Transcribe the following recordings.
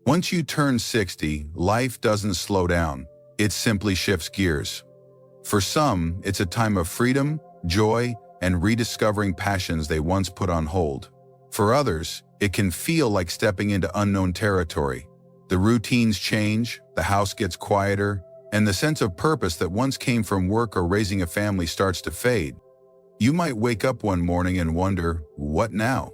Once you turn 60, life doesn't slow down. It simply shifts gears. For some, it's a time of freedom, joy, and rediscovering passions they once put on hold. For others, it can feel like stepping into unknown territory. The routines change, the house gets quieter, and the sense of purpose that once came from work or raising a family starts to fade. You might wake up one morning and wonder, what now?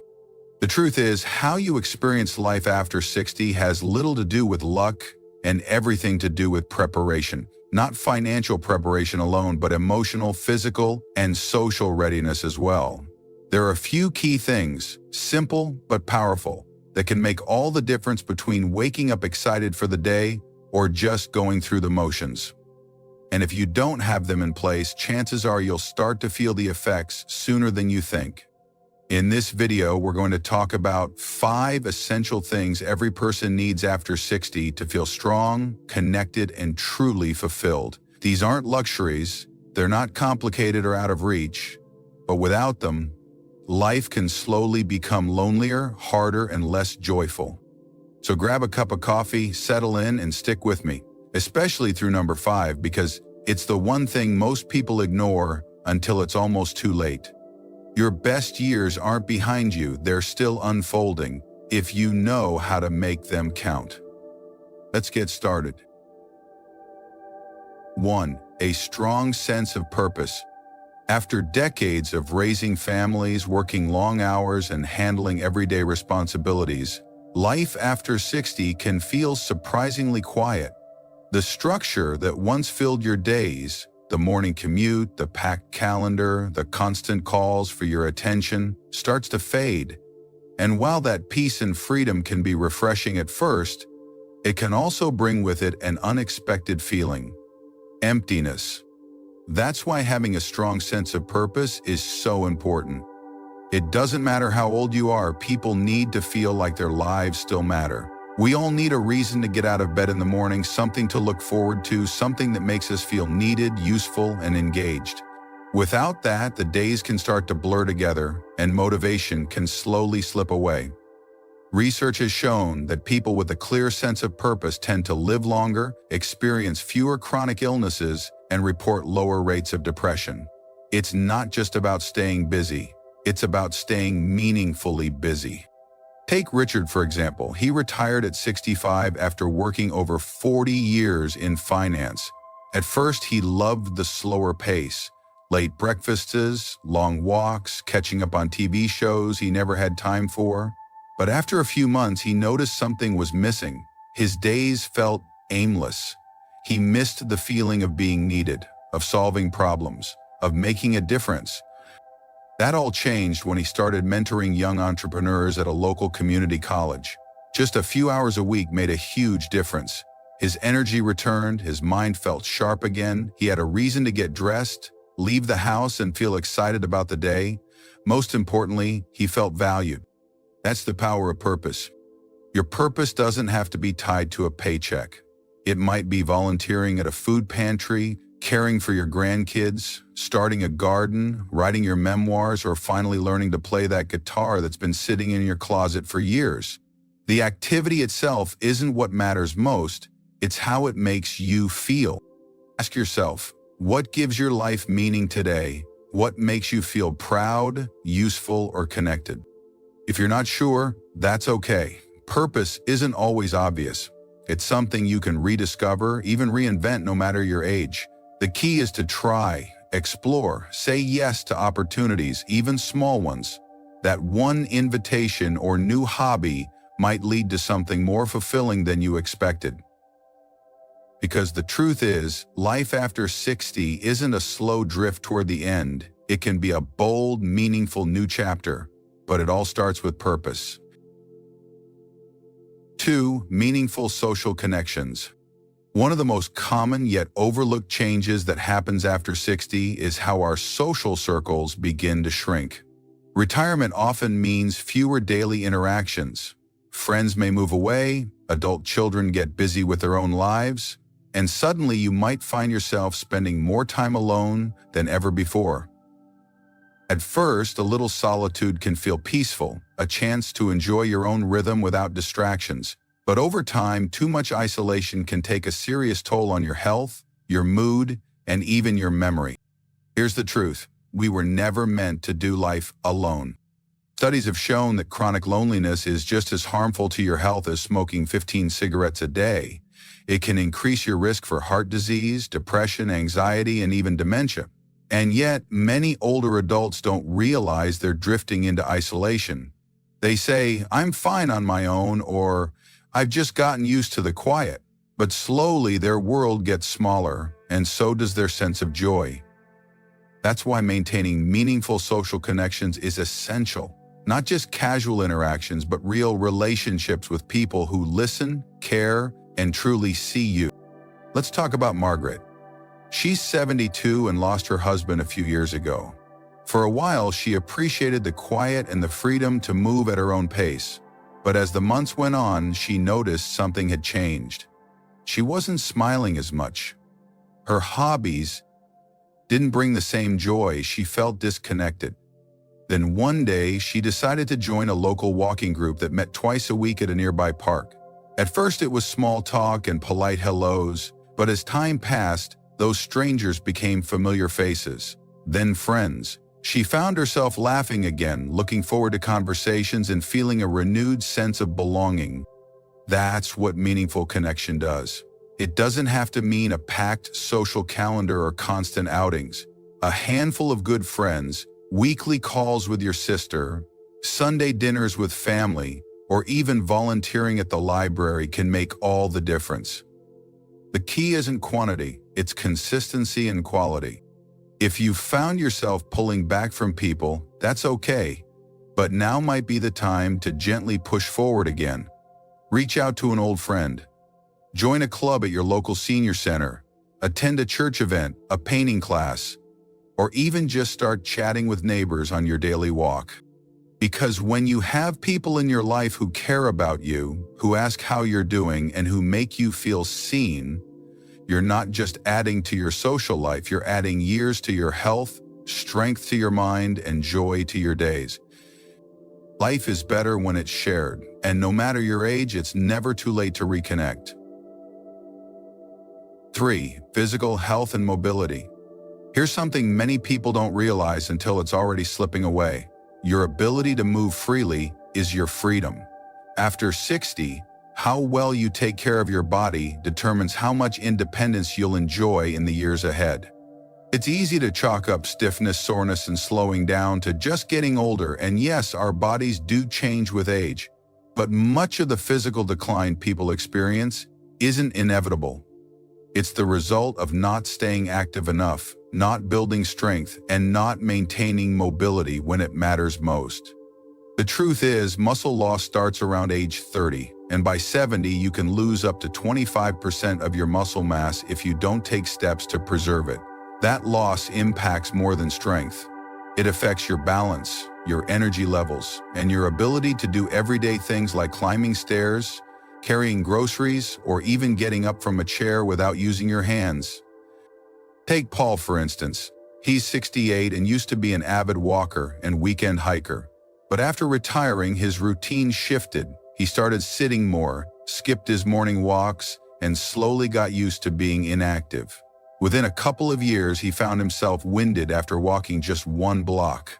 The truth is, how you experience life after 60 has little to do with luck and everything to do with preparation. Not financial preparation alone, but emotional, physical, and social readiness as well. There are a few key things, simple but powerful, that can make all the difference between waking up excited for the day or just going through the motions. And if you don't have them in place, chances are you'll start to feel the effects sooner than you think. In this video, we're going to talk about 5 essential things every person needs after 60 to feel strong, connected, and truly fulfilled. These aren't luxuries, they're not complicated or out of reach, but without them, life can slowly become lonelier, harder, and less joyful. So grab a cup of coffee, settle in, and stick with me, especially through number 5, because it's the one thing most people ignore until it's almost too late. Your best years aren't behind you, they're still unfolding, if you know how to make them count. Let's get started. 1. A strong sense of purpose. After decades of raising families, working long hours, and handling everyday responsibilities, life after 60 can feel surprisingly quiet. The structure that once filled your days, the morning commute, the packed calendar, the constant calls for your attention, starts to fade. And while that peace and freedom can be refreshing at first, it can also bring with it an unexpected feeling: emptiness. That's why having a strong sense of purpose is so important. It doesn't matter how old you are, people need to feel like their lives still matter. We all need a reason to get out of bed in the morning, something to look forward to, something that makes us feel needed, useful, and engaged. Without that, the days can start to blur together, and motivation can slowly slip away. Research has shown that people with a clear sense of purpose tend to live longer, experience fewer chronic illnesses, and report lower rates of depression. It's not just about staying busy, it's about staying meaningfully busy. Take Richard, for example. He retired at 65 after working over 40 years in finance. At first, he loved the slower pace, late breakfasts, long walks, catching up on TV shows he never had time for. But after a few months, he noticed something was missing. His days felt aimless. He missed the feeling of being needed, of solving problems, of making a difference. That all changed when he started mentoring young entrepreneurs at a local community college. Just a few hours a week made a huge difference. His energy returned, his mind felt sharp again, he had a reason to get dressed, leave the house, and feel excited about the day. Most importantly, he felt valued. That's the power of purpose. Your purpose doesn't have to be tied to a paycheck. It might be volunteering at a food pantry, caring for your grandkids, starting a garden, writing your memoirs, or finally learning to play that guitar that's been sitting in your closet for years. The activity itself isn't what matters most, it's how it makes you feel. Ask yourself, what gives your life meaning today? What makes you feel proud, useful, or connected? If you're not sure, that's okay. Purpose isn't always obvious. It's something you can rediscover, even reinvent, no matter your age. The key is to try, explore, say yes to opportunities, even small ones. That one invitation or new hobby might lead to something more fulfilling than you expected. Because the truth is, life after 60 isn't a slow drift toward the end. It can be a bold, meaningful new chapter, but it all starts with purpose. 2. Meaningful social connections. One of the most common yet overlooked changes that happens after 60 is how our social circles begin to shrink. Retirement often means fewer daily interactions. Friends may move away, adult children get busy with their own lives, and suddenly you might find yourself spending more time alone than ever before. At first, a little solitude can feel peaceful, a chance to enjoy your own rhythm without distractions. But over time, too much isolation can take a serious toll on your health, your mood, and even your memory. Here's the truth. We were never meant to do life alone. Studies have shown that chronic loneliness is just as harmful to your health as smoking 15 cigarettes a day. It can increase your risk for heart disease, depression, anxiety, and even dementia. And yet, many older adults don't realize they're drifting into isolation. They say, "I'm fine on my own," or "I've just gotten used to the quiet." But slowly their world gets smaller, and so does their sense of joy. That's why maintaining meaningful social connections is essential. Not just casual interactions, but real relationships with people who listen, care, and truly see you. Let's talk about Margaret. She's 72 and lost her husband a few years ago. For a while, she appreciated the quiet and the freedom to move at her own pace. But as the months went on, she noticed something had changed. She wasn't smiling as much. Her hobbies didn't bring the same joy. She felt disconnected. Then one day, she decided to join a local walking group that met twice a week at a nearby park. At first, it was small talk and polite hellos, but as time passed, those strangers became familiar faces, then friends. She found herself laughing again, looking forward to conversations and feeling a renewed sense of belonging. That's what meaningful connection does. It doesn't have to mean a packed social calendar or constant outings. A handful of good friends, weekly calls with your sister, Sunday dinners with family, or even volunteering at the library can make all the difference. The key isn't quantity, it's consistency and quality. If you've found yourself pulling back from people, that's okay. But now might be the time to gently push forward again. Reach out to an old friend. Join a club at your local senior center. Attend a church event, a painting class, or even just start chatting with neighbors on your daily walk. Because when you have people in your life who care about you, who ask how you're doing, and who make you feel seen, you're not just adding to your social life, you're adding years to your health, strength to your mind, and joy to your days. Life is better when it's shared, and no matter your age, it's never too late to reconnect. 3. Physical health and mobility. Here's something many people don't realize until it's already slipping away. Your ability to move freely is your freedom. After 60, how well you take care of your body determines how much independence you'll enjoy in the years ahead. It's easy to chalk up stiffness, soreness, and slowing down to just getting older, and yes, our bodies do change with age. But much of the physical decline people experience isn't inevitable. It's the result of not staying active enough, not building strength, and not maintaining mobility when it matters most. The truth is, muscle loss starts around age 30, and by 70 you can lose up to 25% of your muscle mass if you don't take steps to preserve it. That loss impacts more than strength. It affects your balance, your energy levels, and your ability to do everyday things like climbing stairs, carrying groceries, or even getting up from a chair without using your hands. Take Paul, for instance. He's 68 and used to be an avid walker and weekend hiker. But after retiring, his routine shifted. He started sitting more, skipped his morning walks, and slowly got used to being inactive. Within a couple of years, he found himself winded after walking just one block.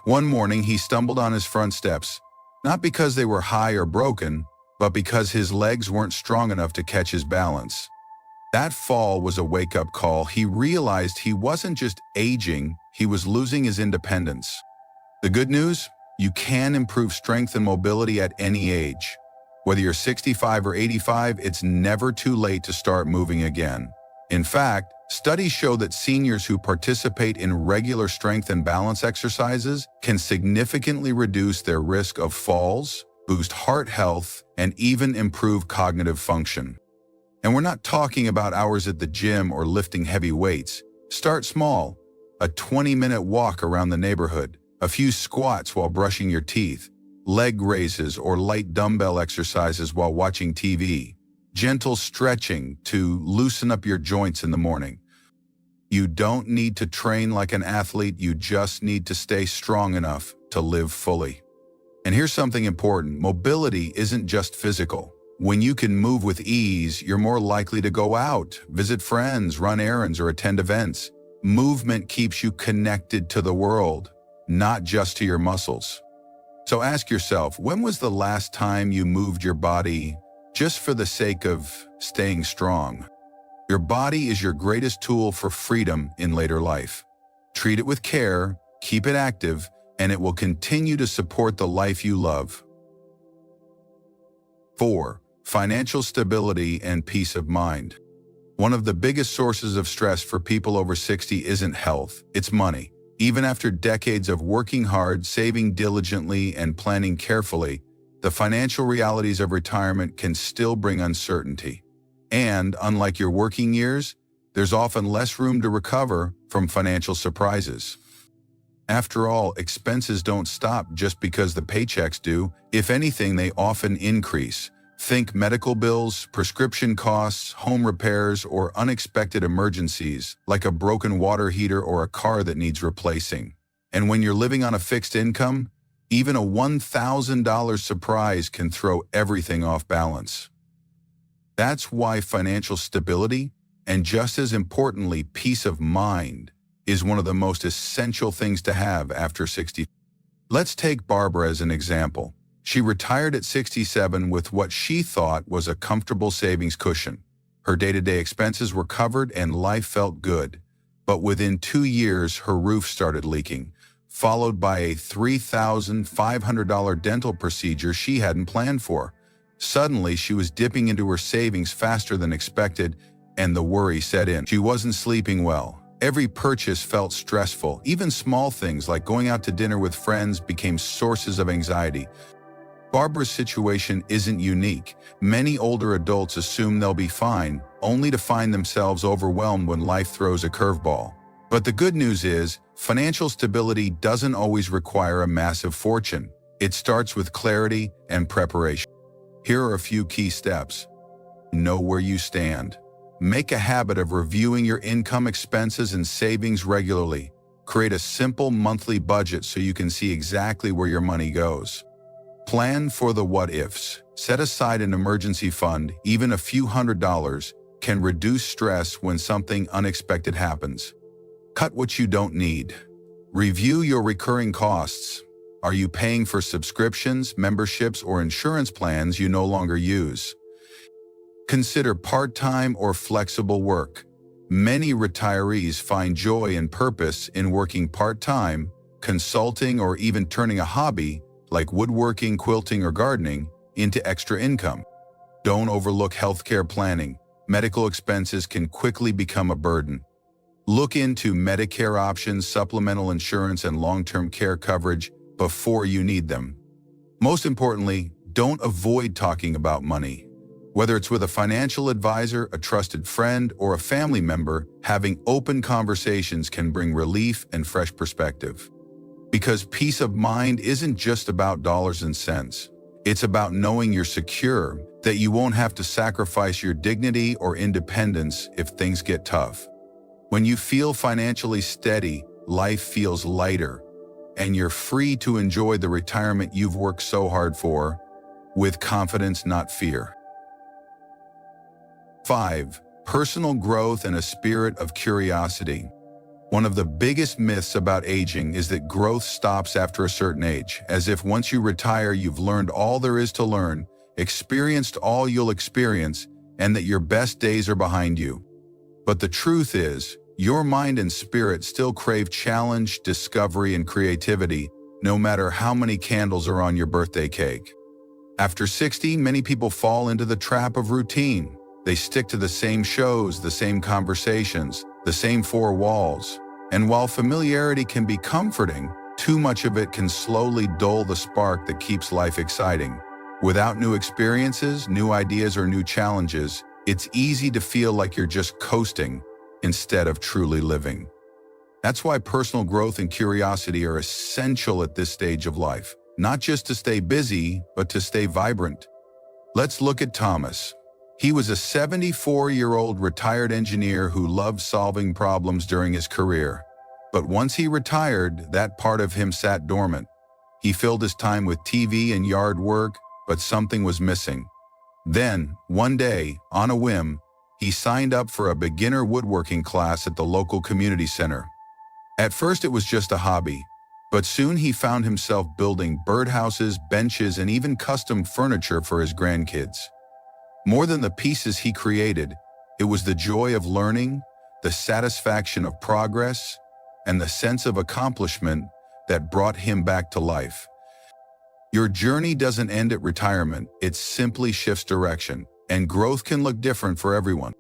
One morning, he stumbled on his front steps, not because they were high or broken, but because his legs weren't strong enough to catch his balance. That fall was a wake-up call. He realized he wasn't just aging, he was losing his independence. The good news? You can improve strength and mobility at any age. Whether you're 65 or 85, it's never too late to start moving again. In fact, studies show that seniors who participate in regular strength and balance exercises can significantly reduce their risk of falls, boost heart health, and even improve cognitive function. And we're not talking about hours at the gym or lifting heavy weights. Start small. A 20-minute walk around the neighborhood, a few squats while brushing your teeth, leg raises or light dumbbell exercises while watching TV, gentle stretching to loosen up your joints in the morning. You don't need to train like an athlete, you just need to stay strong enough to live fully. And here's something important. Mobility isn't just physical. When you can move with ease, you're more likely to go out, visit friends, run errands, or attend events. Movement keeps you connected to the world, not just to your muscles. So ask yourself, when was the last time you moved your body just for the sake of staying strong? Your body is your greatest tool for freedom in later life. Treat it with care, keep it active, and it will continue to support the life you love. 4. Financial stability and peace of mind. One of the biggest sources of stress for people over 60 isn't health, it's money. Even after decades of working hard, saving diligently, and planning carefully, the financial realities of retirement can still bring uncertainty. And, unlike your working years, there's often less room to recover from financial surprises. After all, expenses don't stop just because the paychecks do. If anything, they often increase. Think medical bills, prescription costs, home repairs, or unexpected emergencies, like a broken water heater or a car that needs replacing. And when you're living on a fixed income, even a $1,000 surprise can throw everything off balance. That's why financial stability, and just as importantly, peace of mind, is one of the most essential things to have after 60. Let's take Barbara as an example. She retired at 67 with what she thought was a comfortable savings cushion. Her day-to-day expenses were covered and life felt good. But within 2 years, her roof started leaking, followed by a $3,500 dental procedure she hadn't planned for. Suddenly, she was dipping into her savings faster than expected, and the worry set in. She wasn't sleeping well. Every purchase felt stressful. Even small things like going out to dinner with friends became sources of anxiety. Barbara's situation isn't unique. Many older adults assume they'll be fine, only to find themselves overwhelmed when life throws a curveball. But the good news is, financial stability doesn't always require a massive fortune. It starts with clarity and preparation. Here are a few key steps. Know where you stand. Make a habit of reviewing your income, expenses, and savings regularly. Create a simple monthly budget so you can see exactly where your money goes. Plan for the what-ifs. Set aside an emergency fund. Even a few $100s can reduce stress when something unexpected happens. Cut what you don't need. Review your recurring costs. Are you paying for subscriptions, memberships, or insurance plans you no longer use? Consider part-time or flexible work. Many retirees find joy and purpose in working part-time, consulting, or even turning a hobby like woodworking, quilting, or gardening into extra income. Don't overlook healthcare planning. Medical expenses can quickly become a burden. Look into Medicare options, supplemental insurance, and long-term care coverage before you need them. Most importantly, don't avoid talking about money. Whether it's with a financial advisor, a trusted friend, or a family member, having open conversations can bring relief and fresh perspective. Because peace of mind isn't just about dollars and cents. It's about knowing you're secure, that you won't have to sacrifice your dignity or independence if things get tough. When you feel financially steady, life feels lighter, and you're free to enjoy the retirement you've worked so hard for, with confidence, not fear. 5. Personal growth and a spirit of curiosity. One of the biggest myths about aging is that growth stops after a certain age, as if once you retire, you've learned all there is to learn, experienced all you'll experience, and that your best days are behind you. But the truth is, your mind and spirit still crave challenge, discovery, and creativity, no matter how many candles are on your birthday cake. After 60, many people fall into the trap of routine. They stick to the same shows, the same conversations, the same four walls. And while familiarity can be comforting, too much of it can slowly dull the spark that keeps life exciting. Without new experiences, new ideas, or new challenges, it's easy to feel like you're just coasting instead of truly living. That's why personal growth and curiosity are essential at this stage of life, not just to stay busy, but to stay vibrant. Let's look at Thomas. He was a 74-year-old retired engineer who loved solving problems during his career. But once he retired, that part of him sat dormant. He filled his time with TV and yard work, but something was missing. Then, one day, on a whim, he signed up for a beginner woodworking class at the local community center. At first it was just a hobby, but soon he found himself building birdhouses, benches, and even custom furniture for his grandkids. More than the pieces he created, it was the joy of learning, the satisfaction of progress, and the sense of accomplishment that brought him back to life. Your journey doesn't end at retirement, it simply shifts direction, and growth can look different for everyone.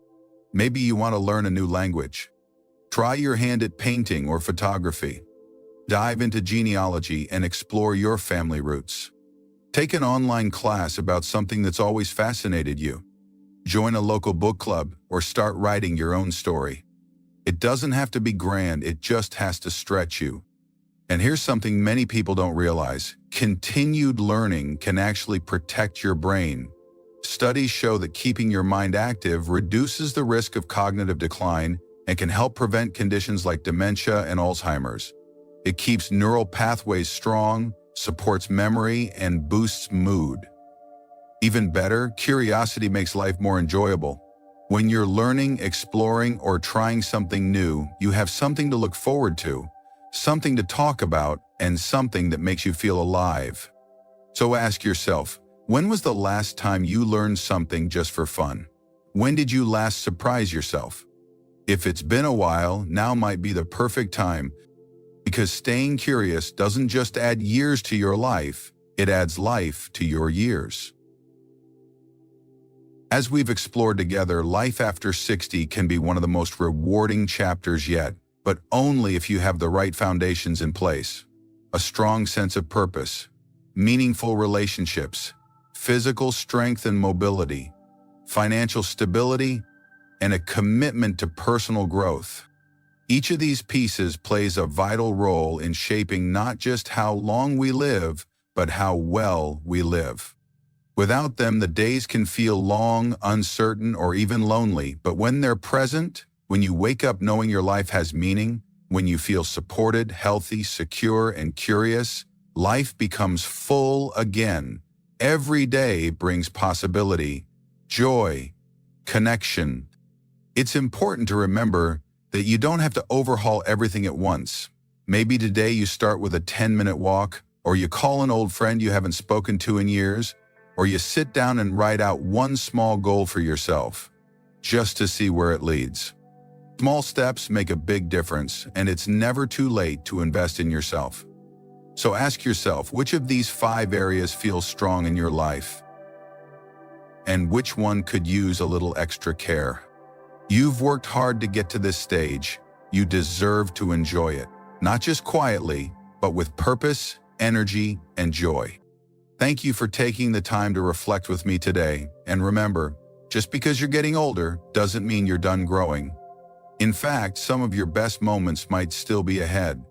Maybe you want to learn a new language. Try your hand at painting or photography. Dive into genealogy and explore your family roots. Take an online class about something that's always fascinated you. Join a local book club or start writing your own story. It doesn't have to be grand, it just has to stretch you. And here's something many people don't realize. Continued learning can actually protect your brain. Studies show that keeping your mind active reduces the risk of cognitive decline and can help prevent conditions like dementia and Alzheimer's. It keeps neural pathways strong, supports memory, and boosts mood. Even better, curiosity makes life more enjoyable. When you're learning, exploring, or trying something new, you have something to look forward to, something to talk about, and something that makes you feel alive. So ask yourself, when was the last time you learned something just for fun? When did you last surprise yourself? If it's been a while, now might be the perfect time, because staying curious doesn't just add years to your life, it adds life to your years. As we've explored together, life after 60 can be one of the most rewarding chapters yet, but only if you have the right foundations in place. A strong sense of purpose, meaningful relationships, physical strength and mobility, financial stability, and a commitment to personal growth. Each of these pieces plays a vital role in shaping not just how long we live, but how well we live. Without them, the days can feel long, uncertain, or even lonely, but when they're present, when you wake up knowing your life has meaning, when you feel supported, healthy, secure, and curious, life becomes full again. Every day brings possibility, joy, connection. It's important to remember that you don't have to overhaul everything at once. Maybe today you start with a 10-minute walk, or you call an old friend you haven't spoken to in years, or you sit down and write out one small goal for yourself, just to see where it leads. Small steps make a big difference, and it's never too late to invest in yourself. So ask yourself, which of these 5 areas feels strong in your life? And which one could use a little extra care? You've worked hard to get to this stage. You deserve to enjoy it, not just quietly, but with purpose, energy, and joy. Thank you for taking the time to reflect with me today. And remember, just because you're getting older doesn't mean you're done growing. In fact, some of your best moments might still be ahead.